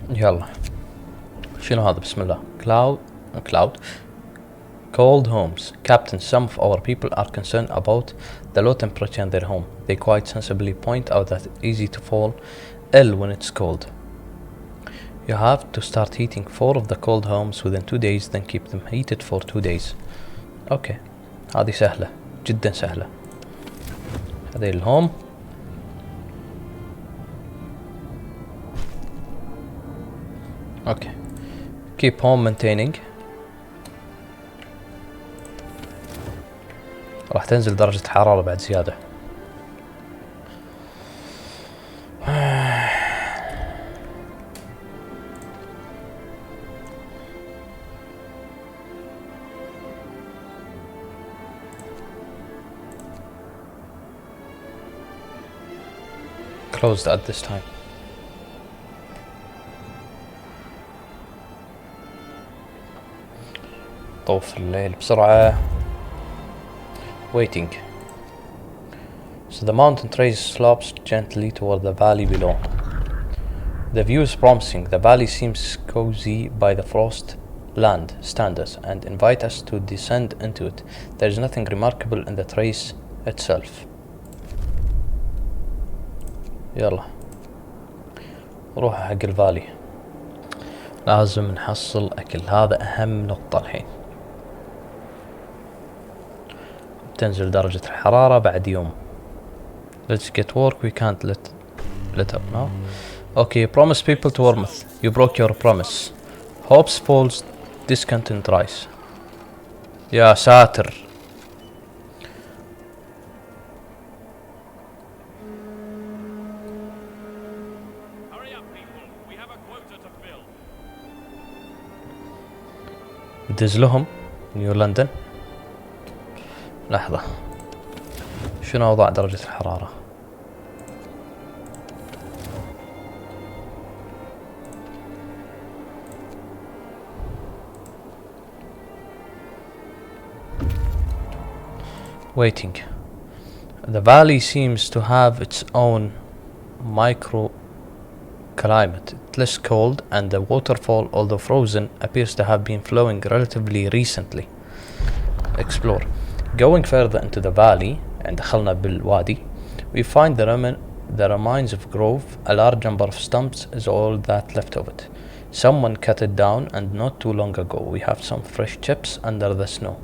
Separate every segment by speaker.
Speaker 1: يلا شنو هذا؟ بسم الله. cloud cold homes. Captain, some of our people are concerned about the low temperature in their home. They quite sensibly point out that it's easy to fall ill when it's cold. You have to start heating 4 of the cold homes within 2 days, then keep them heated for 2 days. اوكي هذه سهلة جدا سهلة. هذه الهوم. اوكي keep home maintaining. راح تنزل درجة الحرارة بعد زيادة. closed at this time. طوف الليل بسرعة. waiting. So the mountain trace slopes gently toward the valley below. The view is promising. The valley seems cozy by the frost land standards and invite us to descend into it. There is nothing remarkable in the trace itself. يلا روح حق الفالي. لازم نحصل اكل، هذا اهم نقطة الحين. تنزل درجة الحرارة بعد يوم. Let's get work. We can't let up now. Okay, promise people to Wormouth. You broke your promise. Hopes falls, discontent rise. يا ساتر. بدز لهم نيو لندن. لحظة، شنو أوضاع درجة الحرارة؟ waiting. The valley seems to have its own microclimate. It's less cold, and the waterfall, although frozen, appears to have been flowing relatively recently. Explore. Going further into the valley, and دخلنا بالوادي, we find the remains of grove. A large number of stumps is all that left of it. Someone cut it down, and not too long ago. We have some fresh chips under the snow.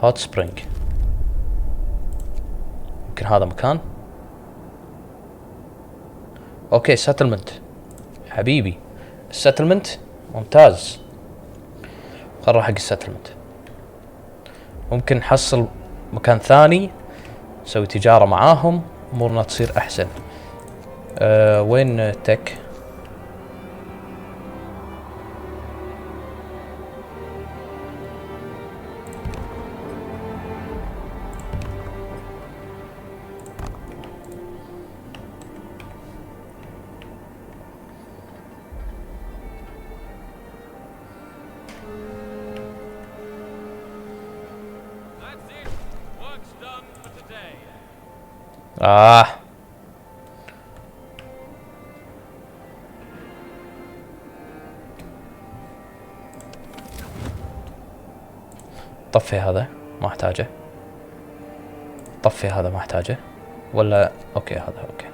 Speaker 1: Hot spring. يمكن هذا مكان. اوكي settlement. حبيبي settlement ممتاز. قرر حق settlement. ممكن نحصل مكان ثاني نسوي تجارة معاهم، امورنا تصير احسن. وين تك؟ طفي هذا ما احتاجه. طفي هذا ما احتاجه ولا اوكي هذا اوكي.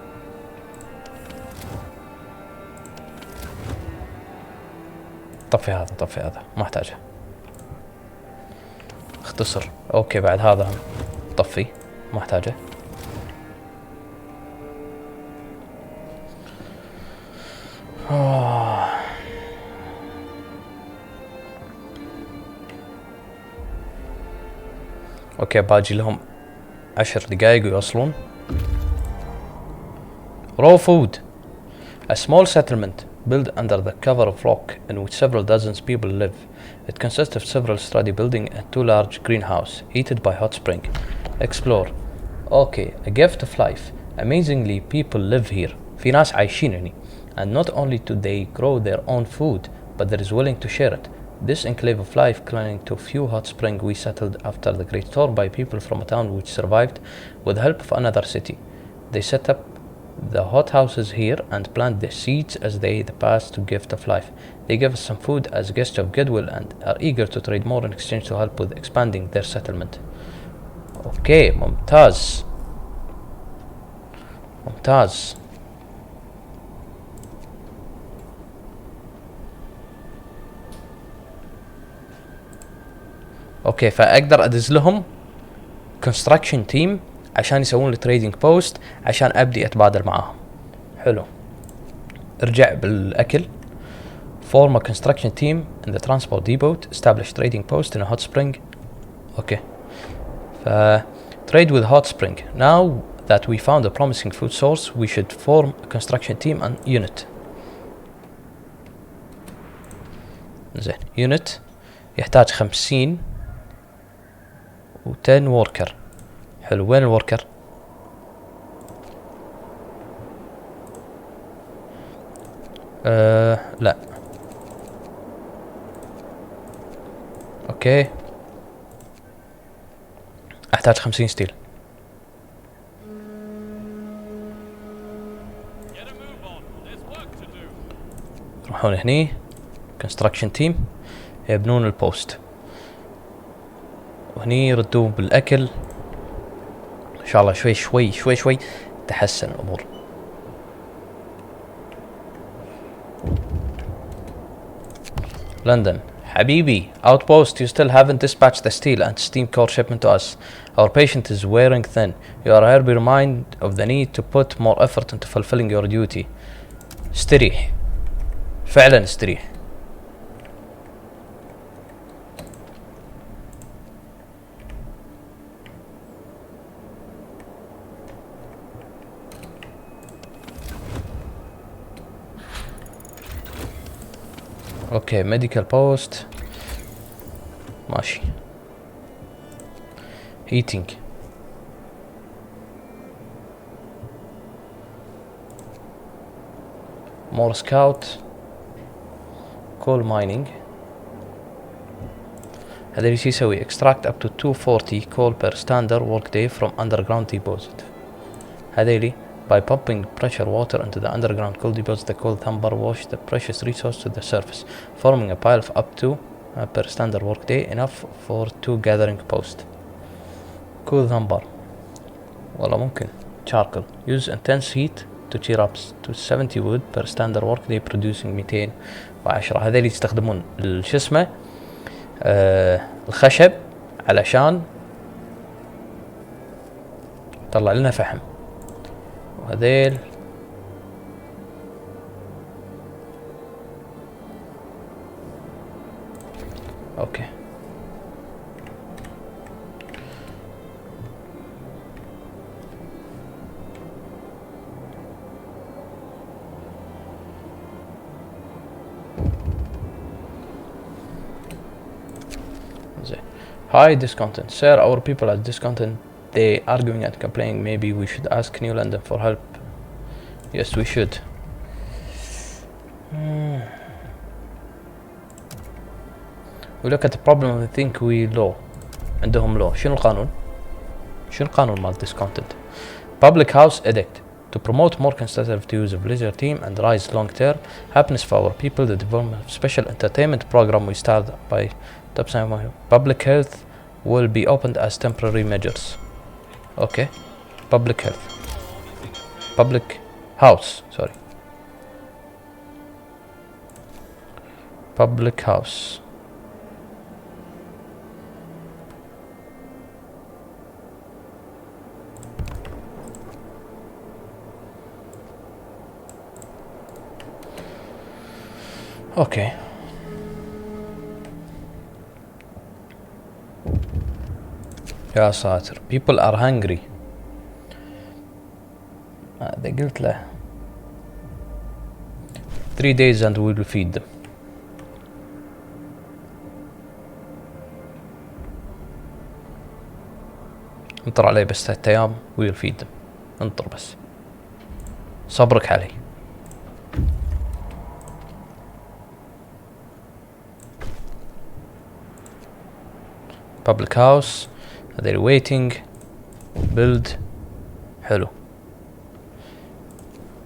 Speaker 1: طفي هذا ما احتاجه. اختصر. اوكي بعد هذا طفي ما احتاجه. اوكي باجي لهم 10 دقايق ويوصلون. raw food. A small settlement built under the cover of rock in which several dozens people live. It consists of several sturdy buildings and 2 large greenhouses heated by hot spring. Explore. Okay, a gift of life. Amazingly people live here. في ناس عايشين هنا. And not only do they grow their own food, but they is willing to share it. This enclave of life clinging to a few hot springs we settled after the Great Storm by people from a town which survived with the help of another city. They set up the hothouses here and plant the seeds as they pass to gift of life. They give us some food as a gesture of goodwill and are eager to trade more in exchange to help with expanding their settlement. اوكي ممتاز ممتاز. اوكي فاقدر ادز لهم construction team عشان يسوون لي trading post عشان ابدي اتبادل معاهم. حلو. ارجع بالاكل. Form a construction team in the transport depot. Establish trading post in a hot spring. اوكي. Trade with hot spring. Now that we found a promising food source, we should form a construction team and unit. زين. unit يحتاج 50 و 10 worker. حلو. وين الوركر؟ لا. اوكي. احتاج 50 ستيل. يروحون هني construction team يبنون البوست وهني يردون بالاكل. ان شاء الله شوي تحسن الامور. لندن حبيبي outpost, you still haven't dispatched the steel and steam core shipment to us. Our patient is wearing thin. You are here be reminded of the need to put more effort into fulfilling your duty. استريح فعلا استريح. اوكي ميديكال بوست ماشي. هيتينج مور سكاوت كول مايننج. هذا اللي يسوي extract up to 240 coal per standard work day from underground deposit. هذيلي by pumping pressure water into the underground coal deposit, the coal thumper wash the precious resource to the surface, forming a pile of up to per standard work day, enough for 2 gathering posts. Coal thumper والله ممكن. charcoal use intense heat to cheer up to 70 wood per standard work day, producing 210. هذول يستخدمون شو اسمه الخشب علشان طلع لنا فحم. وهذيل اوكي. Hi discontent. Sir, our people are discontent. They arguing and complaining. Maybe we should ask New London for help. Yes, we should. We look at the problem and we think we law. عندهم law. شنو القانون؟ شنو القانون مال discontent؟ Public house edict. To promote more constructive use of leisure team and rise long-term happiness for our people, the development of special entertainment program we start by public health will be opened as temporary measures. Okay. Public health. Public house. Sorry. Public house. Okay. يا ساتر. People are hungry. هذا قلت له 3 days and we will feed them. انطر عليه بس 3 أيام we will feed them. انطر بس. صبرك علي. Public house. They're waiting. Build. حلو.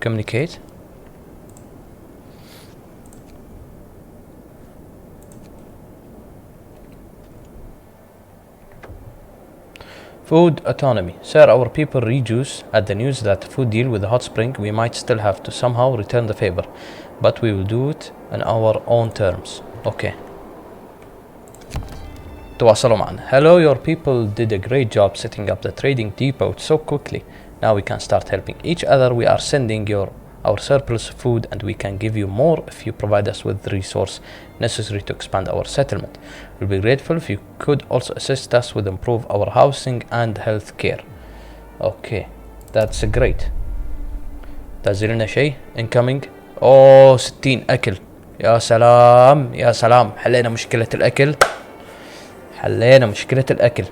Speaker 1: communicate. Food autonomy. Sir, our people rejoice at the news that the food deal with the hot spring. We might still have to somehow return the favor, but we will do it on our own terms. Okay. تواصلوا معنا. Hello, your people did a great job setting up the trading depot so quickly. Now we can start helping each other. We are sending our surplus food, and we can give you more if you provide us with the resource necessary to expand our settlement. We'll be grateful if you could also assist us with improve our housing and health care. Okay, that's great. تنزل لنا شيء incoming. اوه 60 اكل. يا سلام يا سلام، حلينا مشكلة الاكل. حلينا مشكلة الاكل.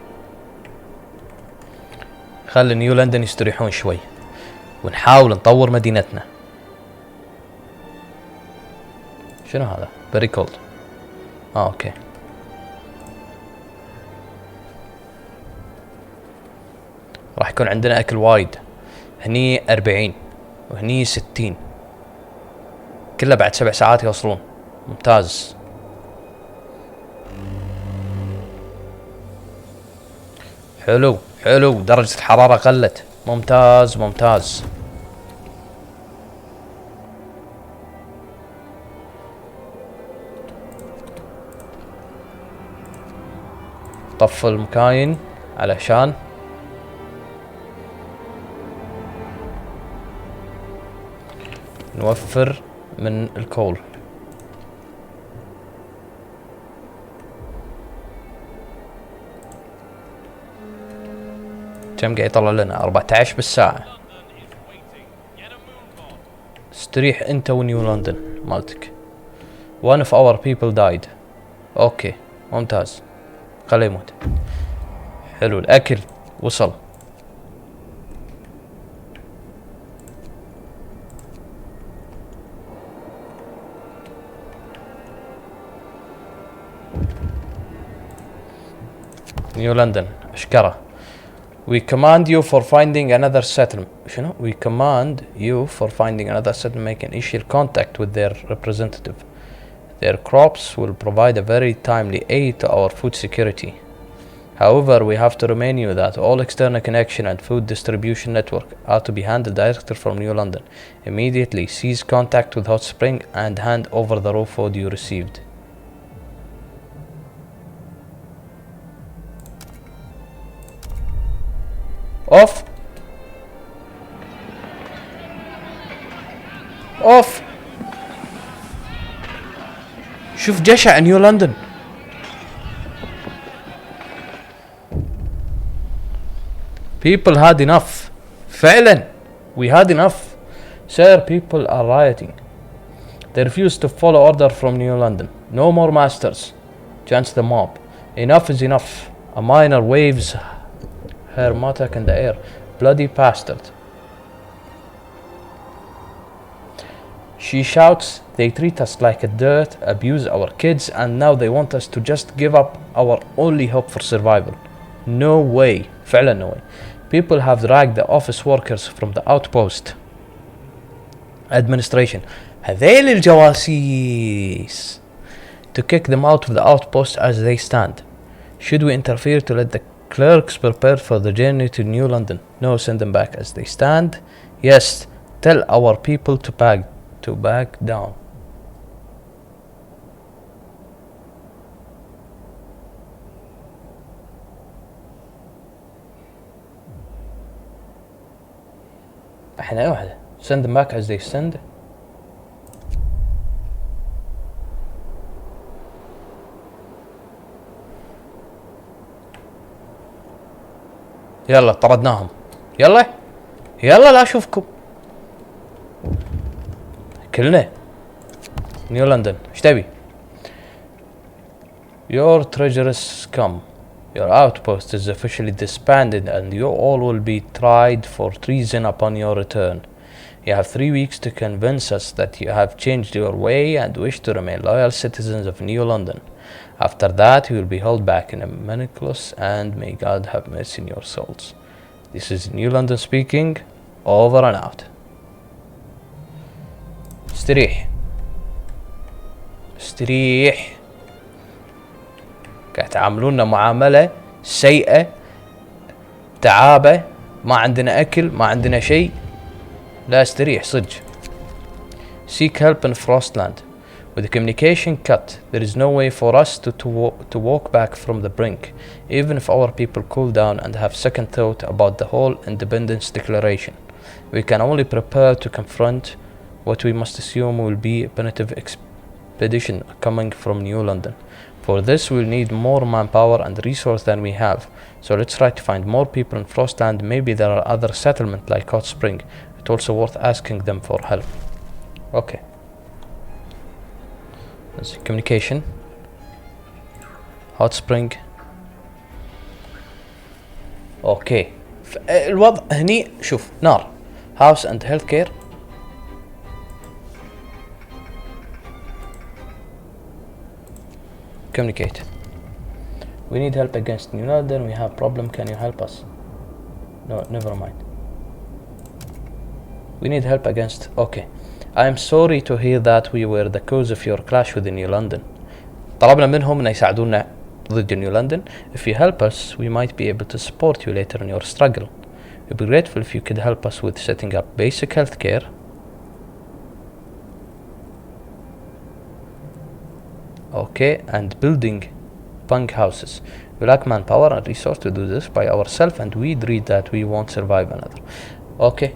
Speaker 1: خلي نيو لندن يستريحون شوي ونحاول نطور مدينتنا. شنو هذا؟ very cold. اوكي. راح يكون عندنا اكل وايد. هني 40 وهني 60. كله بعد 7 ساعات يوصلون. ممتاز. حلو حلو، درجة الحرارة قلت. ممتاز ممتاز. طفوا المكاين علشان نوفر من الكول. كم قاعد يطلع لنا؟ 14 بالساعة. استريح انت ونيو لندن مالتك. One of our people died. اوكي ممتاز، خليه يموت. حلو، الاكل وصل. نيو لندن اشكره. We command you for finding another settlement. شنو؟ We command you for finding another settlement. Make initial contact with their representative. Their crops will provide a very timely aid to our food security. However, we have to remind you that all external connection and food distribution network are to be handled directly from New London. Immediately cease contact with Hot Spring and hand over the raw food you received. Off. Off. شوف جشع نيو لندن. People had enough. فعلا we had enough. Sir, people are rioting. They refuse to follow order from New London. No more masters. Chance the mob. Enough is enough. A miner waves her mattock in the air. Bloody bastard. She shouts, they treat us like a dirt, abuse our kids, and now they want us to just give up our only hope for survival. No way. فعلا no way. People have dragged the office workers from the outpost administration. هذيل الجواسيس. To kick them out of the outpost as they stand. Should we interfere to let the clerks prepare for the journey to New London? No, send them back as they stand. Yes, tell our people to back down. احنا واحدة. Send them back as they stand. يلا طردناهم. يلا لا اشوفكم كلنا. نيو لندن ايش تبي؟ Your treacherous scum. Your outpost is officially disbanded and you all will be tried for treason upon your return. You have 3 weeks to convince us that you have changed your way and wish to remain loyal citizens of New London. After that, you will be held back in a manacles, and may God have mercy on your souls. This is New London speaking. Over and out. استريح استريح، قاعد تعاملونا معاملة سيئة، تعابة، ما عندنا اكل، ما عندنا شيء. لا استريح صدق. Seek help in Frostland. With the communication cut, there is no way for us to walk back from the brink, even if our people cool down and have second thought about the whole independence declaration. We can only prepare to confront what we must assume will be a punitive expedition coming from New London. For this we'll need more manpower and resource than we have, so let's try to find more people in Frostland. Maybe there are other settlements like Hot Spring. It's also worth asking them for help. Okay. There's communication. Hot Spring. اوكي. الوضع هني شوف نار. House and healthcare. Communicate. We need help against New London. We have problem. Can you help us? No, never mind. We need help against. Okay. I am sorry to hear that we were the cause of your clash with New London. طلبنا منهم ان يساعدونا ضد New London. If you help us, we might be able to support you later in your struggle. We'd be grateful if you could help us with setting up basic health care. Okay, and building punk houses. We lack manpower and resource to do this by ourselves, and we'd read that we won't survive another. Okay.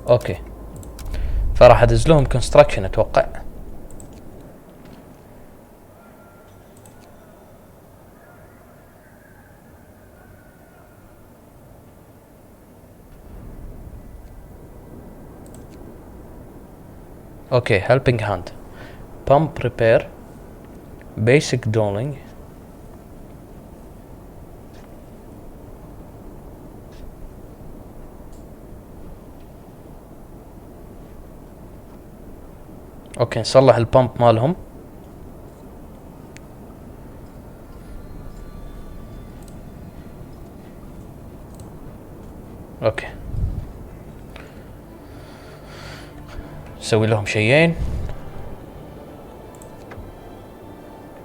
Speaker 1: اوكي، فراح ادز لهم كونستراكشن اتوقع. اوكي، helping hand, pump repair, basic dwelling. اوكي، نصلح البامب مالهم. اوكي، نسوي لهم شيئين.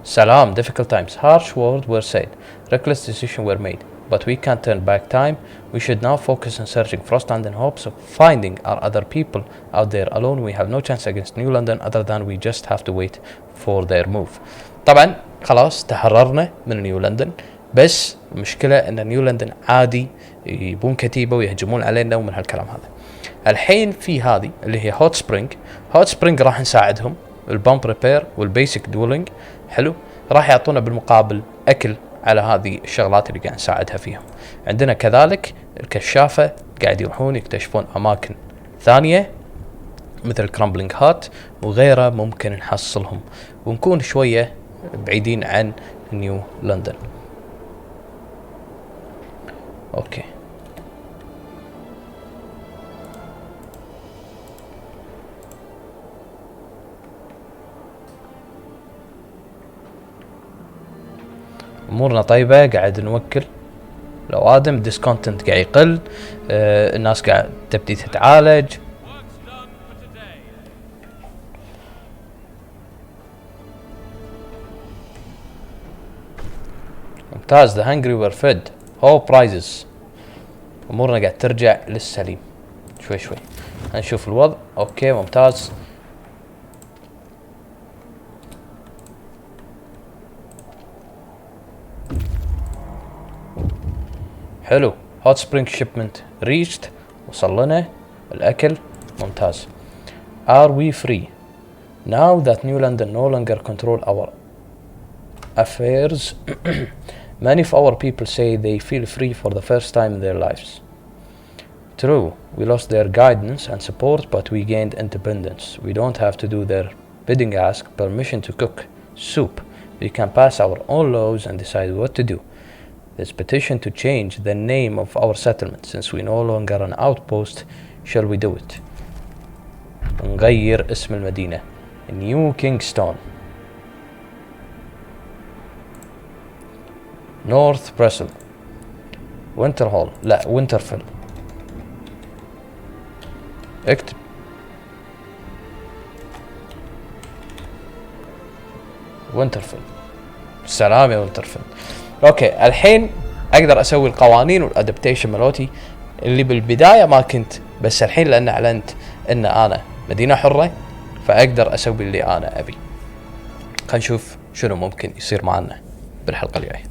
Speaker 1: سلام. difficult times, harsh words were said, reckless decisions were made, but we can't turn back time. We should now focus on searching Frostland in hopes of finding our other people out there. Alone we have no chance against New London other than we just have to wait for their move. طبعا خلاص تحررنا من نيو لندن، بس المشكلة ان نيو لندن عادي يبون كتيبة ويهجمون علينا ومن هالكلام هذا. الحين في هذه اللي هي هوت سبرينج. هوت سبرينج راح نساعدهم، البامب ريبير والبيسك دولينج. حلو، راح يعطونا بالمقابل اكل على هذه الشغلات اللي قاعد نساعدها فيهم. عندنا كذلك الكشافة قاعد يروحون يكتشفون اماكن ثانية مثل كرامبلينج هات وغيره، ممكن نحصلهم ونكون شوية بعيدين عن نيو لندن. اوكي، امورنا طيبة، قاعد نوكل الاوادم، ديسكونتنت قاعد يقل، الناس قاعد تبدي تتعالج. ممتاز. the hungry were fed, all prizes. امورنا قاعد ترجع للسليم شوي شوي. هنشوف الوضع. اوكي ممتاز. حلو. hot spring shipment reached. وصل لنا الاكل. ممتاز. are we free now that New London no longer control our affairs? Many of our people say they feel free for the first time in their lives. True, we lost their guidance and support, but we gained independence. We don't have to do their bidding, ask permission to cook soup. We can pass our own laws and decide what to do. This petition to change the name of our settlement, since we no longer an outpost. Shall we do it? نغير اسم المدينة New Kingston. نورث بريسل، وينتر هول، لا وينترفيل. اكتب وينترفيل. السلام يا وينترفيل. اوكي الحين اقدر اسوي القوانين والادابتيشن مالوتي اللي بالبداية ما كنت، بس الحين لان اعلنت ان انا مدينة حرة فاقدر اسوي اللي انا ابي. خلينا نشوف شنو ممكن يصير معنا بالحلقة الجاية.